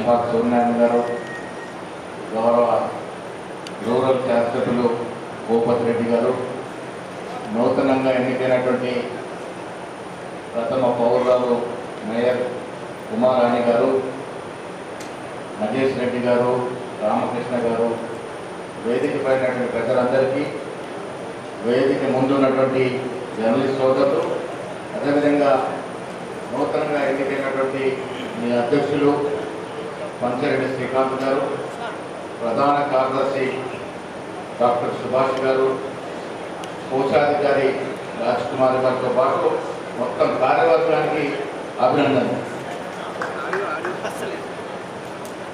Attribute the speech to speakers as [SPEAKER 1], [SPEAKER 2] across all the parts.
[SPEAKER 1] నంబార్ సూర్యనారాయణ గారు, గౌరవ రూరల్ శాసకులు భూపతి రెడ్డి గారు, నూతనంగా ఎన్నికైనటువంటి ప్రథమ పౌరురాలు మేయర్ ఉమారాణి గారు, నగేష్ రెడ్డి గారు, రామకృష్ణ గారు, వేదిక పైనటువంటి ప్రజలందరికీ, వేదిక ముందున్నటువంటి జర్నలిస్ట్ సోదరులు, అదేవిధంగా నూతనంగా ఎన్నికైనటువంటి మీ అధ్యక్షులు పంచారెడ్డి శ్రీకాంత్ గారు, ప్రధాన కార్యదర్శి డాక్టర్ సుభాష్ గారు, కోశాధికారి రాజ్ కుమార్ గారితో పాటు మొత్తం కార్యవర్గానికి అభినందన.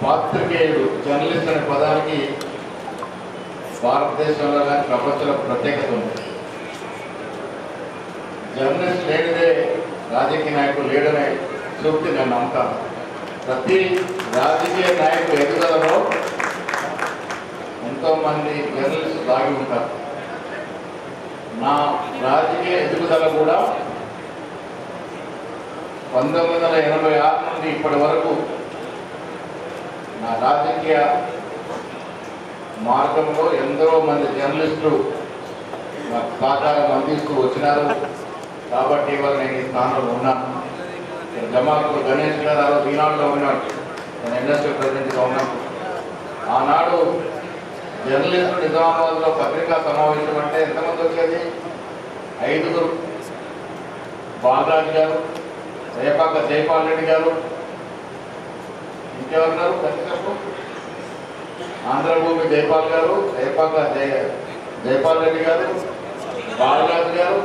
[SPEAKER 1] పాత్రికేయుడు జర్నలిస్ట్ అనే పదానికి భారతదేశంలో కానీ ప్రపంచంలో ప్రత్యేకత ఉంది. జర్నలిస్ట్ లేనిదే రాజకీయ నాయకుడు లేడనే సూక్తి నేను నమ్ముతాను. ప్రతి రాజకీయ నాయకుడు ఎదుగుదలలో ఎంతోమంది జర్నలిస్ట్ దాగి ఉంటారు. నా రాజకీయ ఎదుగుదల కూడా 1986 నుండి ఇప్పటి వరకు నా రాజకీయ మార్గంలో ఎందరో మంది జర్నలిస్టులు నాకు సహకారం అందిస్తూ వచ్చినారు. కాబట్టి ఇవాళ నేను ఈ స్థానంలో ఉన్నాను. జమాల్పూర్ గణేష్ గారు ఆ రోజు ఈనాడులో ఉన్నాడు, నేను ఇండస్ట్రీ ప్రెసిడెంట్గా ఉన్నాను. ఆనాడు జర్నలిస్టులు నిజామాబాద్లో పత్రికా సమావేశం అంటే ఎంతమంది వచ్చేది? 5 బాలరాజు గారు, రేపాక జైపాల్ రెడ్డి గారు, ఇంకెవరున్నారు ఖచ్చితంగా? ఆంధ్రభూమి జైపాల్ గారు, రేపాక జైపాల్ రెడ్డి గారు, బాలరాజు గారు,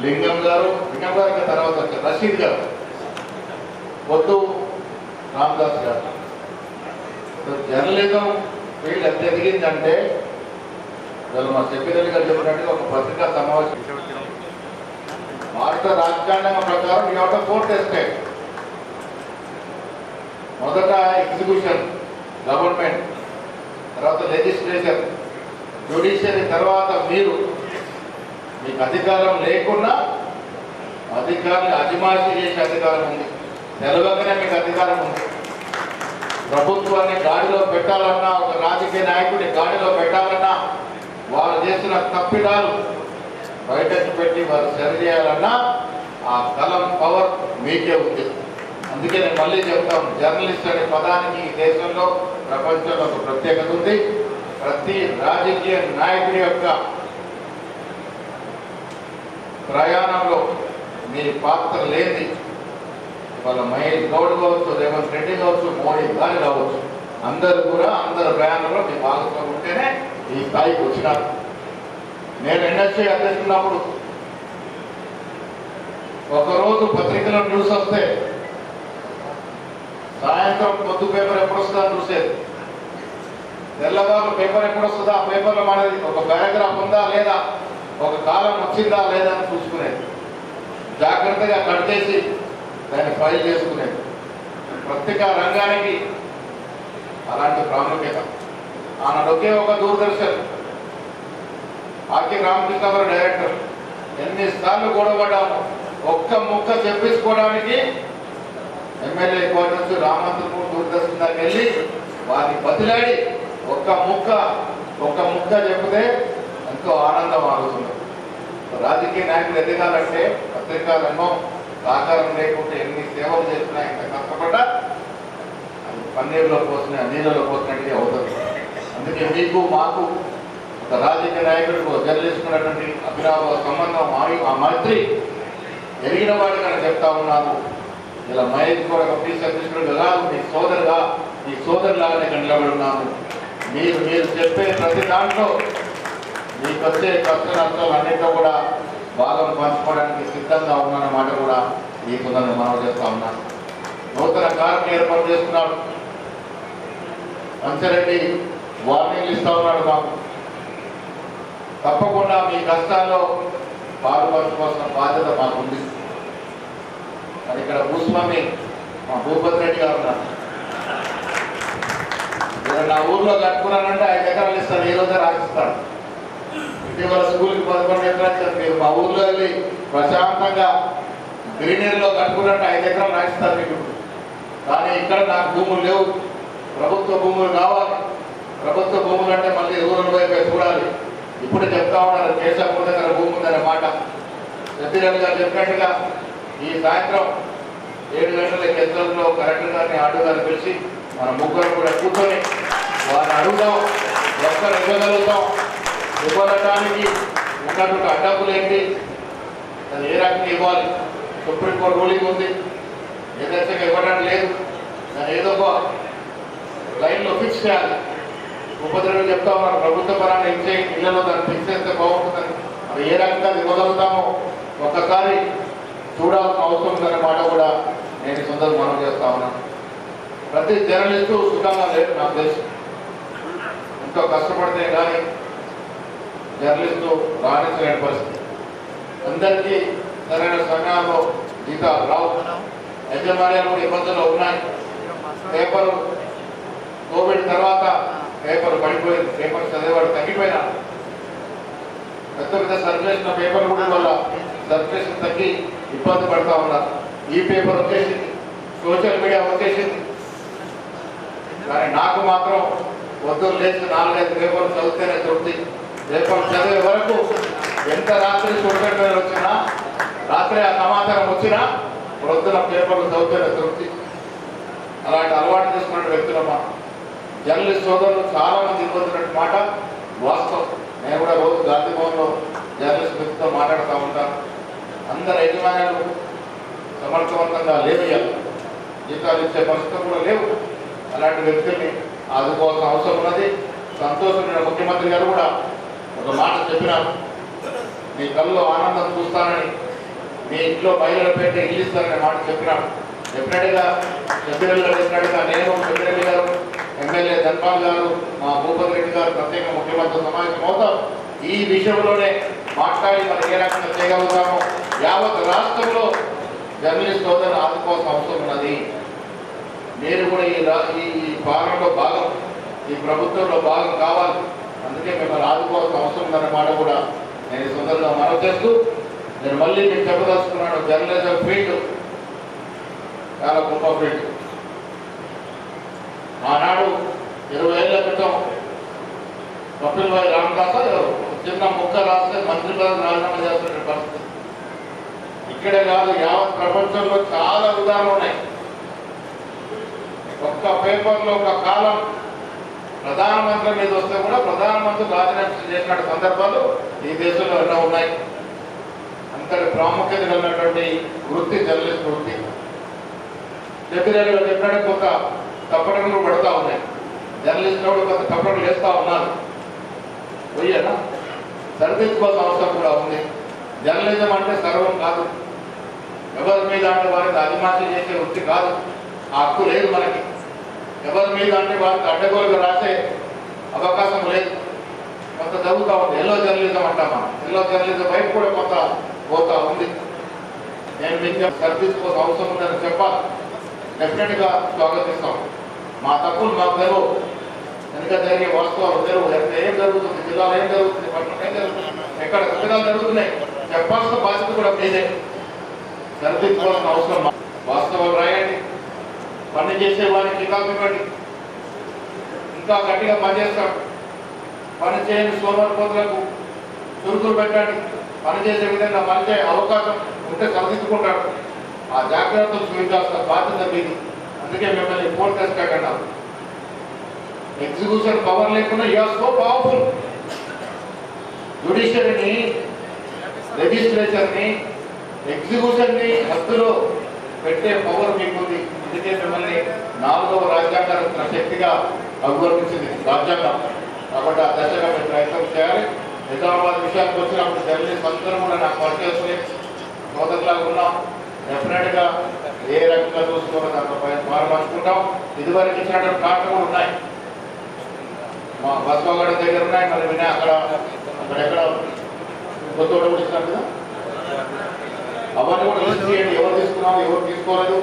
[SPEAKER 1] లింగం గారు తర్వాత వచ్చారు రషీద్ గారు, పొద్దు రామదాస్ గారు. జర్నలిజం ఫీల్డ్ ఎంత ఎదిగిందంటే మా సెక్రటరీ గారు చెప్పినట్టుగా ఒక పత్రికా సమావేశం భారత రాజ్యాంగం ప్రకారం ఈ యొక్క 4th estate. మొదట ఎగ్జిక్యూషన్, గవర్నమెంట్, తర్వాత లెజిస్లేచర్, జ్యుడిషియరీ, తర్వాత మీకు అధికారం లేకున్నా అధికారాన్ని అజమాయిషీ చేసే అధికారం ఉంది. తెలవకనే మీకు అధికారం ఉంది. ప్రభుత్వాన్ని గాడిలో పెట్టాలన్నా, ఒక రాజకీయ నాయకుడిని గాడిలో పెట్టాలన్నా, వారు చేసిన తప్పిదాలు బయటకు పెట్టి వారు సరిచేయాలన్నా ఆ కలం పవర్ మీకే ఉంది. అందుకే నేను మళ్ళీ చెప్తాను, జర్నలిస్ట్ అనే పదానికి ఈ దేశంలో ప్రపంచంలో ఒక ప్రత్యేకత ఉంది. ప్రతి రాజకీయ నాయకుడి యొక్క ప్రయాణంలో మీ పాత్ర లేని వాళ్ళ మహేష్ గౌడ్ కావచ్చు, రేవంత్ రెడ్డి కావచ్చు, మోడీ గారు కావచ్చు, అందరూ కూడా అందరి ప్రయాణంలో మీ భాగస్వామి ఉంటేనే ఈ స్థాయికి వచ్చినారు. నేను ఇండస్ట్రీ అధ్యక్షున్నప్పుడు ఒకరోజు పత్రికలో న్యూస్ వస్తే సాయంత్రం పొద్దు పేపర్ ఎప్పుడు వస్తుందా చూసేది. తెల్లవారు పేపర్ ఎప్పుడు వస్తుందా, ఆ పేపర్లో మనది ఒక పారాగ్రాఫ్ ఉందా లేదా, ఒక కాలం వచ్చిందా లేదా అని చూసుకునేది. జాగ్రత్తగా కట్ చేసి దాన్ని ఫైల్ చేసుకునేది. పత్రికా రంగానికి అలాంటి ప్రాముఖ్యత. ఆనాడు ఒకే ఒక దూరదర్శన్, ఆకి రామకృష్ణ గారు డైరెక్టర్. ఎన్నిసార్లు గొడవపడ్డాము. ఒక్క ముక్క చెప్పించుకోవడానికి ఎమ్మెల్యే క్వార్టర్స్ రామంతపూర్ దూరదర్శన్ దాకా వెళ్ళి వారిని బతిలాడి ఒక్క ముక్క చెప్తే ఎంతో ఆనందం ఆగుతుంది. రాజకీయ నాయకులు ఎదగాలంటే పత్రికా రంగం సహకారం లేకుంటే ఎన్ని సేవలు చేసినా, ఎంత కష్టపడ్డా అది పన్నీరులో పోసిన నీళ్ళలో పోసినట్టుగా అవుతుంది. అందుకే మీకు మాకు ఒక రాజకీయ నాయకుడికి జర్నలిస్టుకున్నటువంటి అభినవ సంబంధం, ఆ మైత్రి ఎరిగిన వాడు కానీ చెప్తా ఉన్నారు. ఇలా మహేష్ కూడా ఒక పీస్ అధ్యక్షుడు కాదు, మీ సోదరులాగానే ఇక్కడ నిలబడి ఉన్నాను. మీరు చెప్పే ప్రతి దాంట్లో మీకు వచ్చే కష్ట నష్టాలు అన్నింటిలో కూడా భాగం పంచుకోవడానికి సిద్ధంగా ఉన్నానన్నమాట కూడా ఈ కుదరని మనం చేస్తా ఉన్నాను. నూతన కార్యక్రమం ఏర్పాటు చేస్తున్నాడు. పంచారెడ్డి వార్నింగ్లు ఇస్తా ఉన్నాడు మాకు. తప్పకుండా మీ కష్టాల్లో పాల్పంచుకోవాల్సిన బాధ్యత మాకుంది. మరి ఇక్కడ భూస్వామి మా భూపతి రెడ్డి గారు ఉన్నారు. నా ఊర్లో కట్టుకున్నానంటే 5 ఎకరాలు ఇస్తాను, ఈ రోజే రాసిస్తాడు. ఇటీవల స్కూల్కి 11 ఎకరాలు ఇస్తారు. మీరు మా ఊర్లో వెళ్ళి ప్రశాంతంగా గ్రీనరీలో కట్టుకున్నట్టు 5 ఎకరాలు రాసిస్తారు. మీకు కానీ ఇక్కడ నాకు భూములు లేవు, ప్రభుత్వ భూములు కావాలి. ప్రభుత్వ భూములు అంటే మళ్ళీ రూరల్ వైపే చూడాలి. ఇప్పుడు చెప్తా ఉన్నారు కేశవపూర్ దగ్గర భూమి ఉందనే మాట. సత్యనారాయణ గారు చెప్పినట్టుగా ఈ సాయంత్రం 7 గంటల కేంద్రంలో కలెక్టర్ గారిని ఆర్డీ గారిని పిలిచి మన ముగ్గురు కూడా కూర్చొని వారిని అడుగుదాం, ఎక్కడ ఇవ్వగలుగుతాం, ఇవ్వడానికి ఉన్నటువంటి అడ్డంకులు ఏంటి, అది ఏ రకంగా ఇవ్వాలి. సుప్రీంకోర్టు రూలింగ్ ఉంది, యథేచ్ఛగా ఇవ్వడానికి లేదు. దాన్ని ఏదో ఒక లైన్లో ఫిక్స్ చేయాలి. ఉపద్రవం చెప్తా ఉన్నారు ప్రభుత్వ పరంగా ఇచ్చే ఇళ్లలో దాన్ని ఫిక్స్ చేస్తే బాగుంటుందని. అది ఏ రకంగా ఇవ్వగలుగుతామో ఒక్కసారి చూడాల్సిన అవసరం ఉందనే మాట కూడా నేను సొంతంగా మనం చేస్తా ఉన్నాను. ప్రతి జర్నలిస్టు సుఖంగా లేదు నాకు తెలుసు. ఎంతో కష్టపడితే కానీ జర్నలిస్టు రాణించలేని పరిస్థితి. అందరికీ సరైన సమయాల్లో జీతాలు రావు, యజమాన్యాలు కూడా ఇబ్బందులు ఉన్నాయి. పేపరు కోవిడ్ తర్వాత పేపర్ పడిపోయింది, పేపర్ చదివేవాడు తగ్గిపోయినా పెద్ద పెద్ద సర్క్యులేషన్ పేపర్ కూడా వల్ల సర్క్యులేషన్ తగ్గి ఇబ్బంది పడతా ఉన్నారు. ఈ పేపర్ వచ్చేసింది, సోషల్ మీడియా వచ్చేసింది. కానీ నాకు మాత్రం పొద్దున్న లేచి 4-5 పేపర్లు చదివితేనే తృప్తి. పేపర్లు చదివే వరకు ఎంత రాత్రి సోషల్ మీడియా వచ్చినా, రాత్రి ఆ సమాచారం వచ్చినా పొద్దున పేపర్లు చదివితేనే తృప్తి. అలాంటి అలవాటు చేసుకున్న వ్యక్తులమ్మా. జర్నలిస్ట్ సోదరులు చాలా మంది ఇబ్బందున్నట్టు మాట వాస్తవం. నేను కూడా రోజు గాంధీ భవన్లో జర్నలిస్ట్ వ్యక్తితో మాట్లాడుతూ ఉంటాను. అందరు యజమానులు సమర్థవంతంగా లేవేయాలి, జీతాలు ఇచ్చే పరిస్థితులు కూడా లేవు. అలాంటి వ్యక్తుల్ని ఆదుకోవాల్సిన అవసరం ఉన్నది. సంతోషమైన ముఖ్యమంత్రి గారు కూడా ఒక మాట చెప్పినారు, మీ కళ్ళలో ఆనందం చూస్తానని, మీ ఇంట్లో మహిళలు పెట్టి ఇల్లు ఇస్తాననే మాట చెప్పినాడు. డెఫినెట్గా చెబ్బిరెల్లి గారు చెప్పినట్టుగా నేను, చెబ్బిరెల్లి గారు, ఎమ్మెల్యే ధన్పాల్ గారు, మా భూపతి రెడ్డి గారు ప్రత్యేక ముఖ్యమంత్రి సమావేశం అవుతాం. ఈ విషయంలోనే మాట్లాడి మనం ఏ రకంగా చేయగలుగుతామో యావత్ రాష్ట్రంలో జర్నలిస్ట్ సోదరులను ఆదుకోవాల్సిన అవసరం ఉన్నది. నేను కూడా ఈ పాలనలో భాగం, ఈ ప్రభుత్వంలో భాగం కావాలి. అందుకే మిమ్మల్ని ఆదుకోవాల్సిన అవసరం ఉందన్న మాట కూడా నేను ఈ సందర్భంగా మనవి చేస్తూ, నేను మళ్ళీ మీకు చెప్పదలుచుకున్నాను, జర్నలిజం ఫీల్డ్ చాలా గొప్ప ఫీల్డ్. ఆనాడు 20 ఏళ్ల క్రితం కపిల్ భాయ్ రామదాస్ చిన్న ముక్క రాస్తే మంత్రి పదవి రాజీనామా చేస్తున్న పరిస్థితి. ఇక్కడే కాదు, యావత్ ప్రపంచంలో చాలా ఉదాహరణలు ఉన్నాయి. ఒక్క పేపర్లో ఒక కాలం ప్రధానమంత్రి మీద వస్తే కూడా ప్రధానమంత్రి రాజీనామా చేసిన సందర్భాలు ఈ దేశంలో ఎన్నో ఉన్నాయి. అంతటి ప్రాముఖ్యత కలిగినటువంటి వృత్తి జర్నలిస్ట్ వృత్తి. చెప్పినట్టు చెప్పినట్టు కొంత తప్పటలు పడుతూ ఉన్నాయి. జర్నలిస్టులు కూడా కొంత తప్పటలు వేస్తూ ఉన్నారు. పోయేనా సరిదిద్దుకోవాల్సిన అవసరం కూడా ఉంది. జర్నలిజం అంటే సర్వం కాదు, ఎవరి మీద అంటే వారికి అధిమాషి చేసే వృత్తి కాదు, ఆ హక్కు లేదు మనకి. ఎవరి మీద అంటే వారికి అడ్డగోలుగా రాసే అవకాశం లేదు. కొంత జరుగుతూ ఉంది. ఎల్లో జర్నలిజం అంటాం మనం. ఎల్లో జర్నలిజం వైపు కూడా కొంత పోతా ఉంది. నేను మీకు సరిదిద్దుకోవాల్సిన అవసరం ఉందని చెప్పాలి. డెఫినెట్గా స్వాగతిస్తాం. మా తప్పులు మాకు తెలవు, వెనుక జరిగే వాస్తవాలు తెలవు. ఏం జరుగుతుంది, జిల్లాలో ఏం జరుగుతుంది, పట్టణం ఏం జరుగుతుంది, ఎక్కడ తప్పిదాలు జరుగుతున్నాయి చెప్పాల్సిన బాధ్యత కూడా మీదే. సరిదిద్దుకోవాల్సిన అవసరం. వాస్తవాలు రాయండి, పని చేసే వారికి కితాబు ఇవ్వండి, ఇంకా గట్టిగా పనిచేస్తాం. పని చేయని సోమరిపోతులకు చురుకులు పెట్టండి. పనిచేసే విధంగా పనిచేసే అవకాశం ఉంటే సరిదిద్దుకుంటాడు. ఆ జాగ్రత్తలు చూపించాల్సిన బాధ్యత మీది. అందుకే మిమ్మల్ని ఫోన్ చేసుకోకుండా ఎగ్జిక్యూషన్ పవర్ లేకుండా యూఆర్ సో పవర్ఫుల్. జ్యుడిషియరీని, లెజిస్లేచర్ని, ఎగ్జిక్యూషన్ని హద్దులో పెట్టే పవర్ మీకుంది. అందుకే మిమ్మల్ని 4వ రాజ్యాంగ శక్తిగా అభివర్ణించింది రాజ్యాంగం. కాబట్టి ఆ దశగా మీరు ప్రయత్నం చేయాలి. నిజామాబాద్ విషయానికి వచ్చినప్పుడు జర్నలిస్ట్ అందరూ కూడా నాకు పరిచయం సోదరులాగా ఉన్నాం. డెఫినెట్గా ఏ రకంగా చూసుకోవాలో దాంట్లో మార్చుకుంటాం. ఇదివరకు ఇచ్చినటువంటి కార్డులు కూడా ఉన్నాయి, మా బస్వాగడ దగ్గర ఉన్నాయి. మరి వినే అక్కడెక్కడ కొత్త కూడా ఇచ్చినారు కదా, అవన్నీ కూడా లిస్ట్ చేయండి. ఎవరు తీసుకున్నాము, ఎవరు తీసుకోలేదు,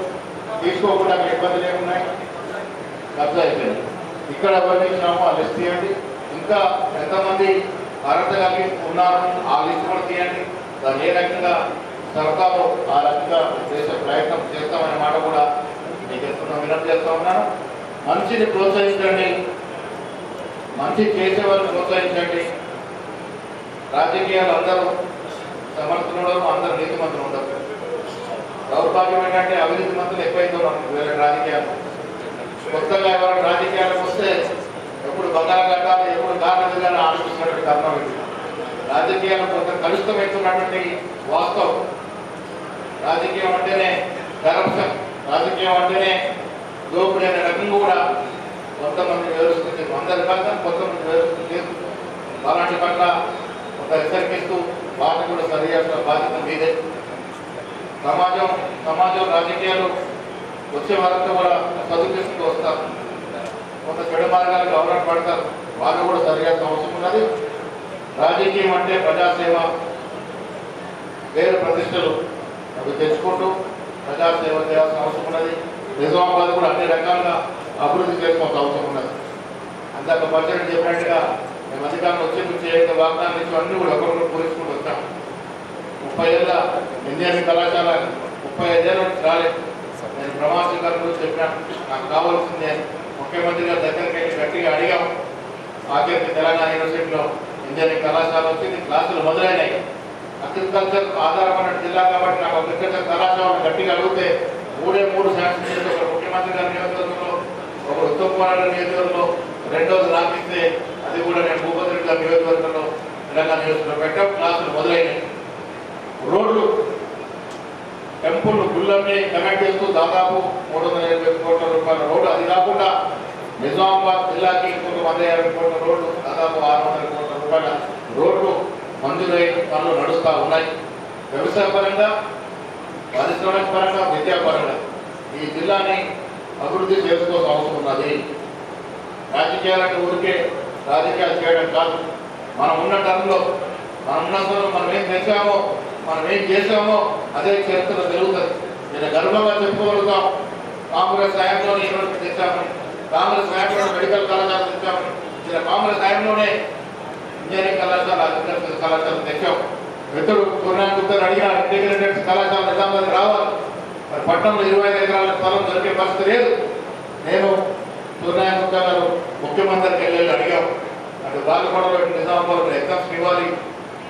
[SPEAKER 1] తీసుకోకుండా ఇబ్బందులు ఏమున్నాయి, కబ్జా అయిపోయింది. ఇక్కడ ఎవరిని ఇచ్చినామో ఆ లిస్ట్ తీయండి. ఇంకా ఎంతమంది అర్హత కలిగి ఉన్నారు ఆ లిస్ట్ కూడా తీయండి. దాన్ని ఏ రకంగా సరదాలో ఆ రకంగా చేసే ప్రయత్నం చేస్తామనే మాట కూడా మీకు ఎత్తున్నా. ఉన్నాను. మంచిని ప్రోత్సహించండి, మంచి చేసేవారిని ప్రోత్సహించండి. రాజకీయాలు అందరూ సమర్థులు ఉండరు, అందరూ నీతిమంతులు ఉండరు. దౌర్భాగ్యం ఏంటంటే అవినీతి మంతులు ఎక్కువైతే వీళ్ళ రాజకీయాలు. కొత్తగా ఎవరైనా రాజకీయాలకు వస్తే ఎప్పుడు బంగాళ కట్టాలి, ఎప్పుడు దారుణంగా ఆలోచిస్తున్నటువంటి కారణం ఇది. రాజకీయాలు కొంత కలుషితమవుతున్నటువంటి వాస్తవం. రాజకీయం అంటేనే కరప్షన్, రాజకీయం అంటేనే దోపిడీ అనే రకం కూడా కొంతమంది వివరిస్తుంది. అందరి కాక కొంతమంది వివరిస్తుంది. అలాంటి పట్ల ఒక హెచ్చరికిస్తూ వాటిని కూడా సరిచేసిన బాధ్యత మీదే. సమాజం రాజకీయాలు వచ్చే వారంతా కూడా సదుపేసుకుంటూ వస్తారు. కొంత చెడు మార్గాలకు అవసరం పడతారు. వాళ్ళు కూడా సరిచేసిన అవసరం ఉన్నది. రాజకీయం అంటే ప్రజాసేవ, వేరు ప్రతిష్టలు అవి తెచ్చుకుంటూ ప్రజాసేవ చేయాల్సిన అవసరం ఉన్నది. నిజామాబాద్ కూడా అన్ని రకాలుగా అభివృద్ధి చేసుకోవాల్సిన అవసరం ఉన్నది. అందాక పచ్చడి చెప్పినట్టుగా మేము అధికారులు వచ్చే నుంచి ఏదైతే వాగ్దానం ఇచ్చి అన్నీ కూడా ఒకరిని పూరించుకుంటూ వచ్చాం. 30 ఏళ్ళ ఇంజనీరింగ్ కళాశాల 35 ఏళ్ళ నుంచి రాలేదు. నేను ప్రమాణ స్వీకారం గురించి చెప్పినాను. నాకు కావాల్సిందే ముఖ్యమంత్రి గారి దగ్గరికి వెళ్ళి గట్టిగా అడిగాం. ఆఖరికి తెలంగాణ యూనివర్సిటీలో ఇంజనీరింగ్ కళాశాల వచ్చింది, క్లాసులు మొదలైనాయి. అగ్రికల్చర్ ఆధారపడిన జిల్లా కాబట్టి నాకు అగ్రికల్చర్ కళాశాలను గట్టిగా అడిగితే 3 శాంక్షన్ చేసి ఒక ముఖ్యమంత్రి గారి నియోజకవర్గంలో, ఒక ఉత్తమ్ కుమార్ గారి నియోజకవర్గంలో, రెండోది రాపిస్తే అది కూడా నేను భూపతి గారి నియోజకవర్గంలో తెలంగాణ యూనివర్సిటీలో పెట్టాం. క్లాసులు మొదలైనాయి. రోడ్లు, టెంపుల్ గుళ్ళన్నీ కనెక్ట్ చేస్తూ దాదాపు 350 కోట్ల రూపాయల రోడ్డు. అది కాకుండా నిజామాబాద్ జిల్లాకి ఇంకొక 150 కోట్ల రోడ్లు, దాదాపు 600 కోట్ల రూపాయల రోడ్లు మంజూరై పనులు నడుస్తూ ఉన్నాయి. వ్యవసాయ పరంగా, పారిశ్రామిక పరంగా, విద్యాపరంగా ఈ జిల్లాని అభివృద్ధి చేసుకోవాల్సిన అవసరం ఉన్నది. రాజకీయాలంటే ఊరికే రాజకీయాలు చేయడం కాదు. మనం ఉన్న టర్మ్లో, మనం ఏం చేశామో, మనం ఏం చేసామో అదే చరిత్ర జరుగుతుంది. నేను గర్వంగా చెప్పుకోగలుగుతాం. కాంగ్రెస్ హయాంలో యూనివర్సిటీ తెచ్చామని, కాంగ్రెస్ హయాంలో మెడికల్ కళాశాల తెచ్చామని, కాంగ్రెస్ హయాంలోనే ఇంజనీరింగ్ కళాశాల, అగ్రికల్చర్ కళాశాల తెచ్చాం. మిత్రుడు పూర్ణాంగుప్తని అడిగిన ఇంటిగ్రేటెడ్ కళాశాల నిజామాబాద్ రావాలి. మరి పట్టణంలో 25 ఎకరాల స్థలం దొరికే పరిస్థితి లేదు. నేను పూర్ణాంగుప్త గారు ముఖ్యమంత్రికి వెళ్ళి అడిగాం. అటు బాలకొండలో నిజామాబాద్ ఎగ్జామ్స్ ఇవ్వాలి,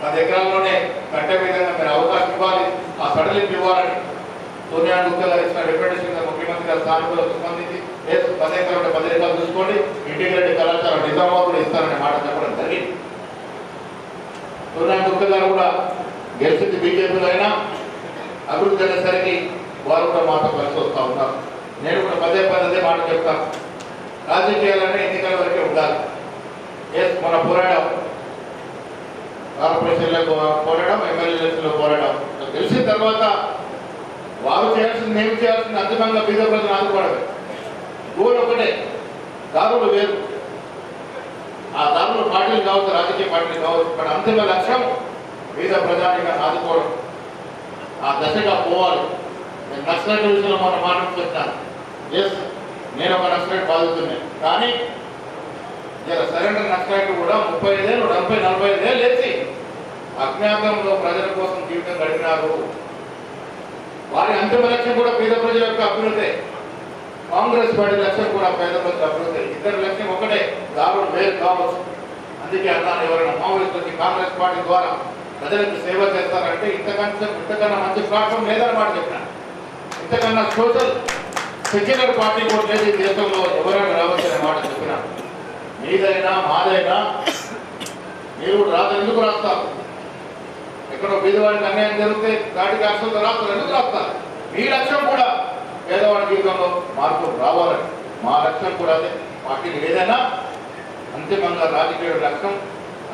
[SPEAKER 1] 10 ఎకరాల్లోనే కట్టే విధంగా మీరు అవకాశం ఇవ్వాలి, ఆ సడలింపు ఇవ్వాలని పూర్ణాంగుప్త గారు ఇచ్చిన రిప్రజెంటేషన్ ముఖ్యమంత్రి గారి సానుకూలకు సంబంధించి 10 ఎకరాలు 10 ఎకరాలు చూసుకోండి, ఇంటిగ్రేటెడ్ కళాశాల నిజామాబాద్ కూడా ఇస్తారనే మాట చెప్పడం జరిగింది. పూర్ణాంగుప్త గారు కూడా గెలిచింది బీజేపీలో అయినా అభివృద్ధి అనేసరికి వారు కూడా మాతో కలిసి వస్తూ ఉన్నారు. నేను కూడా పదే మాట చెప్తాను. రాజకీయాలన్నీ ఎన్నికల వరకే ఉండాలి. మన పోరాటం కార్పొరేషన్లో పోరాటం, ఎమ్మెల్యే ఎలక్షన్లో పోరాటం తెలిసిన తర్వాత వారు చేయాల్సింది, మేము చేయాల్సింది అంతిమంగా బీద ప్రజలు ఆదుకోవడమే. గోల్ ఒకటే, దారులు వేరు. ఆ దారులు పార్టీలు కావచ్చు, రాజకీయ పార్టీలు కావచ్చు, ఇక్కడ అంతిమ లక్ష్యం బీద ప్రజానిగా ఆదుకోవడం. ఆ దశగా పోవాలి. నేను నక్సలైట్ విషయంలో మనం మాట్లాడుతున్నాను. ఎస్, నేను ఒక నక్సలైట్ బాధితున్నాను. కానీ ఇలా సరెండర్ నక్సలైట్ కూడా 35 ఏళ్ళు, 40-45 ఏళ్ళు వేసి అజ్ఞాతంలో ప్రజల కోసం జీవితం గడిపినారు. వారి అంతిమ లక్ష్యం కూడా పేద ప్రజల యొక్క అభివృద్ధి. కాంగ్రెస్ పార్టీ లక్ష్యం కూడా పేద ప్రజల అభివృద్ధి. ఇద్దరు లక్ష్యం ఒకటే, దారులు వేరు కావచ్చు. అందుకే అన్నాను, ఎవరైనా మామూలు వచ్చి కాంగ్రెస్ పార్టీ ద్వారా ప్రజలకు సేవ చేస్తారంటే ఇంతకన్నా మంచి ప్లాట్ఫామ్ లేదని మాట చెప్పినాను. ఇంతకన్నా సోషల్ సెక్యులర్ పార్టీ కూడా లేదు ఈ దేశంలో, ఎవరైనా రావచ్చనే మాట చెప్పినాను. మీదైనా మాదైనా మీరు రాదు ఎందుకు రాస్తారు? ఎక్కడో బీదవాడికి అన్యాయం జరిగితే దాటికి అక్షంతో రాస్తారు. ఎందుకు రాస్తారు? మీ లక్ష్యం కూడా పేదవాడి జీవితంలో మార్పులు రావాలని. మా లక్ష్యం కూడా అదే. పార్టీలు ఏదైనా అంతిమంగా రాజకీయ లక్ష్యం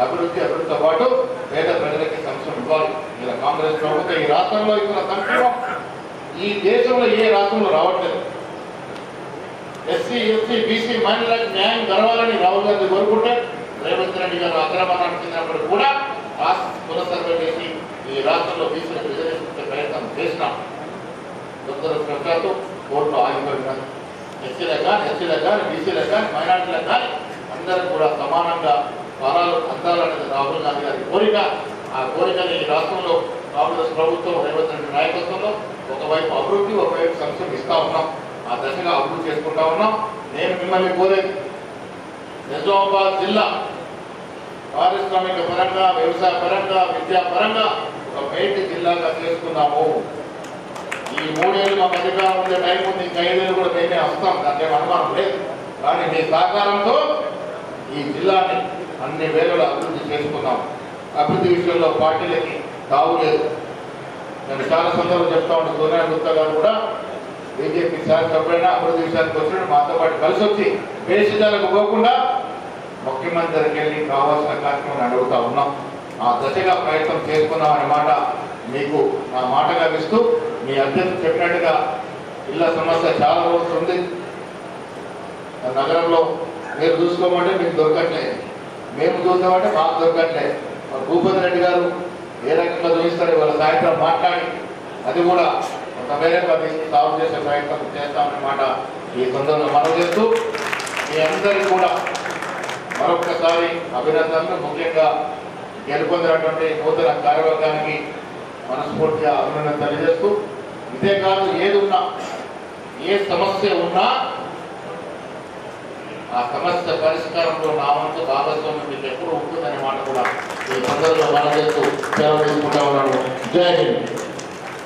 [SPEAKER 1] అభివృద్ధితో పాటు పేద ప్రజలకి సంక్షేమం ఇవ్వాలి. ఇలా కాంగ్రెస్ ప్రభుత్వం ఈ రాష్ట్రంలో ఇక్కడ సంక్షేమం ఈ దేశంలో ఏ రాష్ట్రంలో రావట్లేదు. ఎస్సీ, ఎస్టీ, బీసీ మహిళలకు న్యాయం జరగాలని రాహుల్ గాంధీ కోరుకుంటే, రేవంత్ రెడ్డి గారు అక్రమాన్ని చెందినప్పుడు కూడా పునఃసర్వే చేసి ఈ రాష్ట్రంలో బీసీలకు రిజర్వేషన్ ప్రయత్నం చేసినాం. దురదృష్టవశాత్తు కోర్టులో ఆగిపోయినారు. ఎస్సీలకు కానీ బీసీలకు కానీ మైనార్టీలకు కానీ అందరూ కూడా సమానంగా ఫలాలు అందాలనేది రాహుల్ గాంధీ గారి కోరిక. ఆ కోరికని ఈ రాష్ట్రంలో కాంగ్రెస్ ప్రభుత్వం రేవంత్ రెడ్డి నాయకత్వంలో ఒకవైపు అభివృద్ధి, ఒకవైపు సంక్షేమం ఇస్తా ఉన్నాం. ఆ దశగా అభివృద్ధి చేసుకుంటా ఉన్నాం. నేను మిమ్మల్ని కోరేది, నిజామాబాద్ జిల్లా పారిశ్రామిక పరంగా, వ్యవసాయ పరంగా, విద్యా పరంగా ఒక మేటి జిల్లాగా చేసుకున్నాము. ఈ 3 ఏళ్ళు మాకు అధికారం ఉండే టైం ఉంది, ఇంకా 5 ఏళ్ళు కూడా మేమే వస్తాం, దానికేం అనుమానం లేదు. కానీ మీ సహకారంతో ఈ జిల్లాని అన్ని వేళలు అభివృద్ధి చేసుకున్నాం. అభివృద్ధి విషయంలో పార్టీలకి తావు లేదు. నేను చాలా సందర్భాలు చెప్తా ఉంటాను. సోనియా గుప్తా గారు కూడా బీజేపీ శాసనసభ్యుడైనా అభివృద్ధి విషయానికి వచ్చినట్టు మాతో పాటు కలిసి వచ్చి వేషాలకు పోకుండా ముఖ్యమంత్రి దగ్గరికి వెళ్ళి కావాల్సిన కార్యక్రమాన్ని అడుగుతా ఉన్నాం. ఆ దశగా ప్రయత్నం చేసుకున్నాం అనే మాట మీకు నా మాటగా ఇస్తూ, మీ అధ్యక్షుడు చెప్పినట్టుగా ఇళ్ల సమస్య చాలా రోజులు ఉంది. నగరంలో మీరు చూసుకోమంటే మీకు దొరకట్లేదు, మేము చూద్దామంటే మాకు దొరకట్లేదు. భూపతి రెడ్డి గారు ఏ రకంగా చూపిస్తారు ఇవాళ సాయంత్రం మాట్లాడి అది కూడా ఒక మేరకు అది సాల్వ్ చేసే ప్రయత్నం చేస్తామన్నమాట ఈ సందర్భంలో మనం చేస్తూ, మీ అందరికీ కూడా మరొకసారి అభినందనలు. ముఖ్యంగా గెలుపొందినటువంటి నూతన కార్యవర్గానికి మనస్ఫూర్తిగా అభినందన తెలియజేస్తూ, ఇదే కాదు ఏది ఉన్నా, ఏ సమస్య ఉన్నా ఆ సమస్య పరిష్కారంలో నా వంతు భాగస్వామ్యం మీకు ఎప్పుడు ఉంటుందనే మాట కూడా ఈ సందర్భంలో మనం చేస్తూ సేవ తీసుకుంటా ఉన్నాను. జై హింద్.